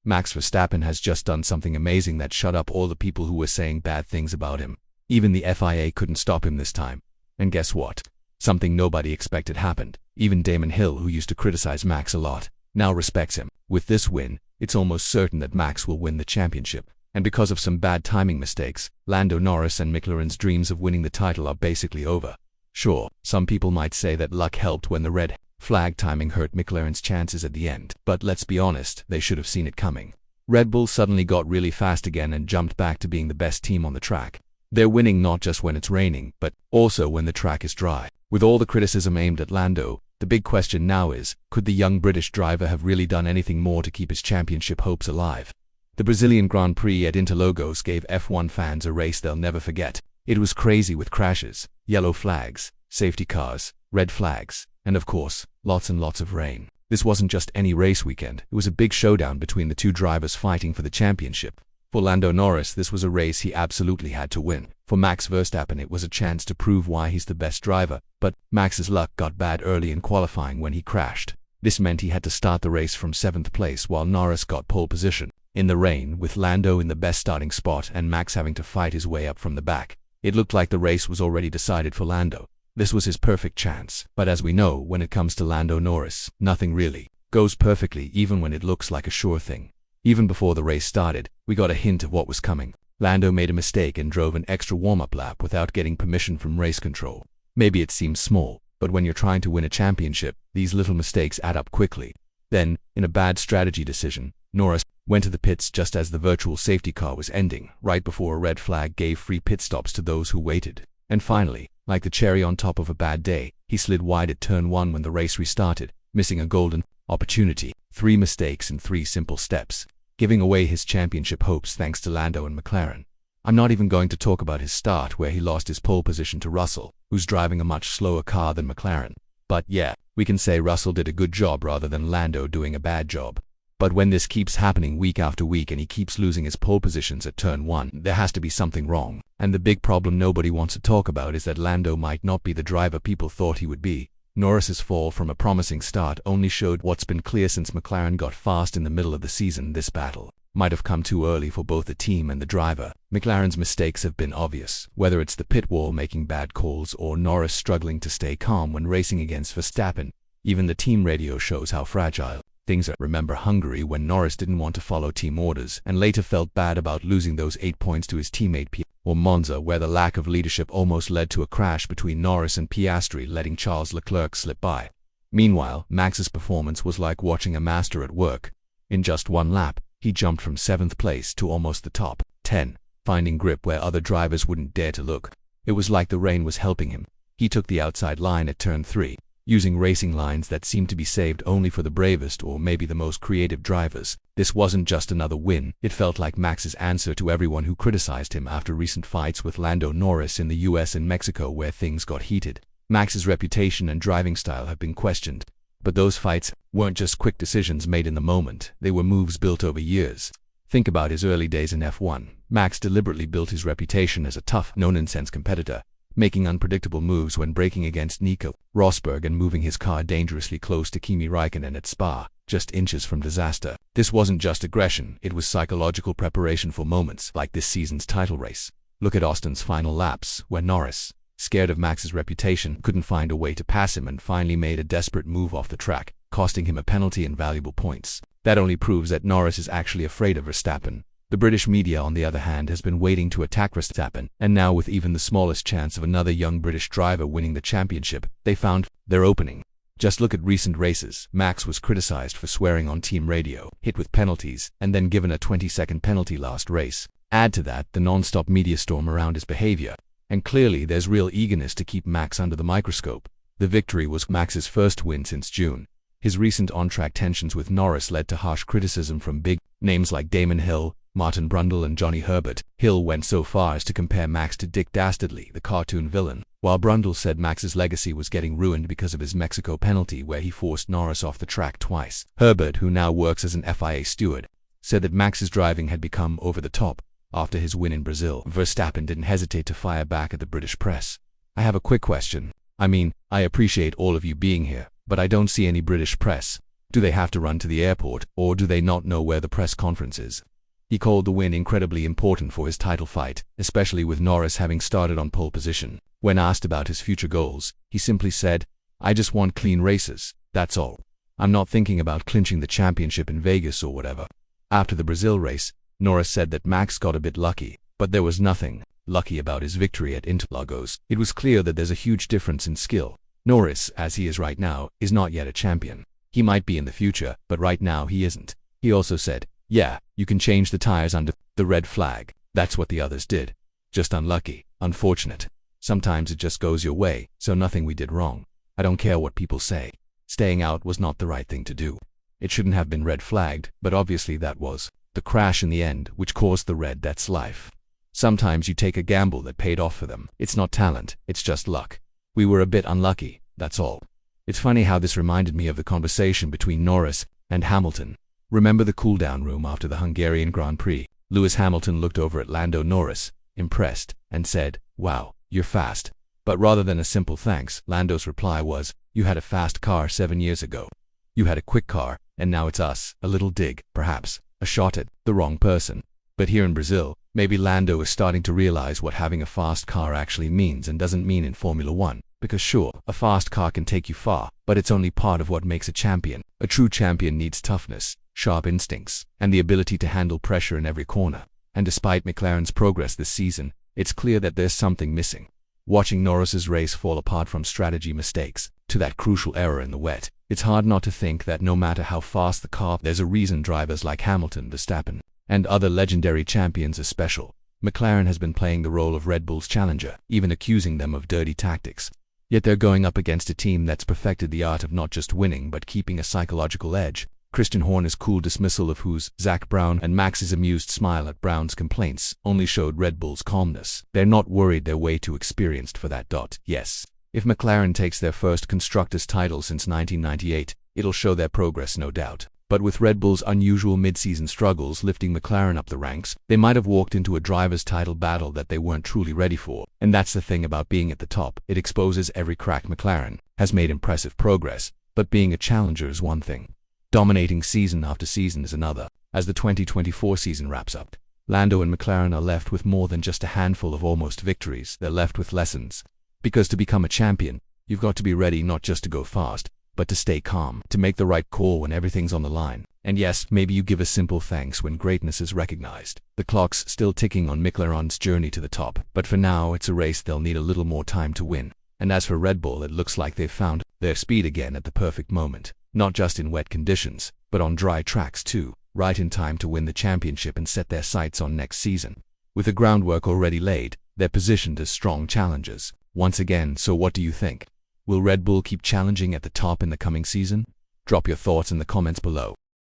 Max Verstappen has just done something amazing that shut up all the people who were saying bad things about him. Even the FIA couldn't stop him this time. And guess what? Something nobody expected happened. Even Damon Hill, who used to criticize Max a lot, now respects him. With this win, it's almost certain that Max will win the championship. And because of some bad timing mistakes, Lando Norris and McLaren's dreams of winning the title are basically over. Sure, some people might say that luck helped when the red flag timing hurt McLaren's chances at the end, but let's be honest, they should have seen it coming. Red Bull suddenly got really fast again and jumped back to being the best team on the track. They're winning not just when it's raining, but also when the track is dry. With all the criticism aimed at Lando, the big question now is, could the young British driver have really done anything more to keep his championship hopes alive? The Brazilian Grand Prix at Interlagos gave F1 fans a race they'll never forget. It was crazy with crashes, yellow flags, safety cars, red flags, and of course, lots and lots of rain. This wasn't just any race weekend, it was a big showdown between the two drivers fighting for the championship. For Lando Norris, this was a race he absolutely had to win. For Max Verstappen, it was a chance to prove why he's the best driver, but Max's luck got bad early in qualifying when he crashed. This meant he had to start the race from 7th place while Norris got pole position. In the rain, with Lando in the best starting spot and Max having to fight his way up from the back, it looked like the race was already decided for Lando. This was his perfect chance, but as we know, when it comes to Lando Norris, nothing really goes perfectly even when it looks like a sure thing. Even before the race started, we got a hint of what was coming. Lando made a mistake and drove an extra warm-up lap without getting permission from race control. Maybe it seems small, but when you're trying to win a championship, these little mistakes add up quickly. Then, in a bad strategy decision, Norris went to the pits just as the virtual safety car was ending, right before a red flag gave free pit stops to those who waited. And finally, like the cherry on top of a bad day, he slid wide at turn 1 when the race restarted, missing a golden opportunity. 3 mistakes in 3 simple steps, giving away his championship hopes thanks to Lando and McLaren. I'm not even going to talk about his start where he lost his pole position to Russell, who's driving a much slower car than McLaren. But yeah, we can say Russell did a good job rather than Lando doing a bad job. But when this keeps happening week after week and he keeps losing his pole positions at turn 1, there has to be something wrong. And the big problem nobody wants to talk about is that Lando might not be the driver people thought he would be. Norris's fall from a promising start only showed what's been clear since McLaren got fast in the middle of the season. This battle might have come too early for both the team and the driver. McLaren's mistakes have been obvious, whether it's the pit wall making bad calls or Norris struggling to stay calm when racing against Verstappen. Even the team radio shows how fragile things are. Remember Hungary when Norris didn't want to follow team orders and later felt bad about losing those 8 points to his teammate Piastri, or Monza where the lack of leadership almost led to a crash between Norris and Piastri, letting Charles Leclerc slip by. Meanwhile, Max's performance was like watching a master at work. In just 1 lap, he jumped from 7th place to almost the top 10, finding grip where other drivers wouldn't dare to look. It was like the rain was helping him. He took the outside line at turn 3, using racing lines that seemed to be saved only for the bravest or maybe the most creative drivers. This wasn't just another win, it felt like Max's answer to everyone who criticized him after recent fights with Lando Norris in the US and Mexico where things got heated. Max's reputation and driving style have been questioned, but those fights weren't just quick decisions made in the moment, they were moves built over years. Think about his early days in F1. Max deliberately built his reputation as a tough, no-nonsense competitor, making unpredictable moves when braking against Nico Rosberg and moving his car dangerously close to Kimi Räikkönen at Spa, just inches from disaster. This wasn't just aggression, it was psychological preparation for moments like this season's title race. Look at Austin's final laps, where Norris, scared of Max's reputation, couldn't find a way to pass him and finally made a desperate move off the track, costing him a penalty and valuable points. That only proves that Norris is actually afraid of Verstappen. The British media, on the other hand, has been waiting to attack Verstappen, and now with even the smallest chance of another young British driver winning the championship, they found their opening. Just look at recent races. Max was criticized for swearing on team radio, hit with penalties, and then given a 20-second penalty last race. Add to that the non-stop media storm around his behavior, and clearly there's real eagerness to keep Max under the microscope. The victory was Max's first win since June. His recent on-track tensions with Norris led to harsh criticism from big names like Damon Hill, Martin Brundle and Johnny Herbert. Hill went so far as to compare Max to Dick Dastardly, the cartoon villain, while Brundle said Max's legacy was getting ruined because of his Mexico penalty where he forced Norris off the track twice. Herbert, who now works as an FIA steward, said that Max's driving had become over the top after his win in Brazil. Verstappen didn't hesitate to fire back at the British press. I have a quick question. I appreciate all of you being here, but I don't see any British press. Do they have to run to the airport, or do they not know where the press conference is? He called the win incredibly important for his title fight, especially with Norris having started on pole position. When asked about his future goals, he simply said, "I just want clean races, that's all. I'm not thinking about clinching the championship in Vegas or whatever." After the Brazil race, Norris said that Max got a bit lucky, but there was nothing lucky about his victory at Interlagos. It was clear that there's a huge difference in skill. Norris, as he is right now, is not yet a champion. He might be in the future, but right now he isn't. He also said, "Yeah, you can change the tires under the red flag. That's what the others did. Just unlucky, unfortunate. Sometimes it just goes your way, so nothing we did wrong. I don't care what people say. Staying out was not the right thing to do. It shouldn't have been red flagged, but obviously that was. The crash in the end, which caused the red, that's life. Sometimes you take a gamble that paid off for them. It's not talent, it's just luck. We were a bit unlucky, that's all." It's funny how this reminded me of the conversation between Norris and Hamilton. Remember the cool-down room after the Hungarian Grand Prix? Lewis Hamilton looked over at Lando Norris, impressed, and said, "Wow, you're fast." But rather than a simple thanks, Lando's reply was, "You had a fast car 7 years ago. You had a quick car, and now it's us." A little dig, perhaps, a shot at the wrong person. But here in Brazil, maybe Lando is starting to realize what having a fast car actually means and doesn't mean in Formula 1. Because sure, a fast car can take you far, but it's only part of what makes a champion. A true champion needs toughness, sharp instincts, and the ability to handle pressure in every corner. And despite McLaren's progress this season, it's clear that there's something missing. Watching Norris's race fall apart from strategy mistakes to that crucial error in the wet, it's hard not to think that no matter how fast the car, there's a reason drivers like Hamilton, Verstappen, and other legendary champions are special. McLaren has been playing the role of Red Bull's challenger, even accusing them of dirty tactics. Yet they're going up against a team that's perfected the art of not just winning but keeping a psychological edge. Christian Horner's cool dismissal of who's Zach Brown and Max's amused smile at Brown's complaints only showed Red Bull's calmness. They're not worried, they're way too experienced for that. Yes, if McLaren takes their first Constructors' title since 1998, it'll show their progress, no doubt. But with Red Bull's unusual mid-season struggles lifting McLaren up the ranks, they might have walked into a driver's title battle that they weren't truly ready for. And that's the thing about being at the top, it exposes every crack. McLaren has made impressive progress, but being a challenger is one thing. Dominating season after season is another. As the 2024 season wraps up, Lando and McLaren are left with more than just a handful of almost victories, they're left with lessons. Because to become a champion, you've got to be ready not just to go fast, but to stay calm, to make the right call when everything's on the line. And yes, maybe you give a simple thanks when greatness is recognized. The clock's still ticking on McLaren's journey to the top, but for now it's a race they'll need a little more time to win. And as for Red Bull, it looks like they've found their speed again at the perfect moment. Not just in wet conditions, but on dry tracks too, right in time to win the championship and set their sights on next season. With the groundwork already laid, they're positioned as strong challengers once again. So what do you think? Will Red Bull keep challenging at the top in the coming season? Drop your thoughts in the comments below.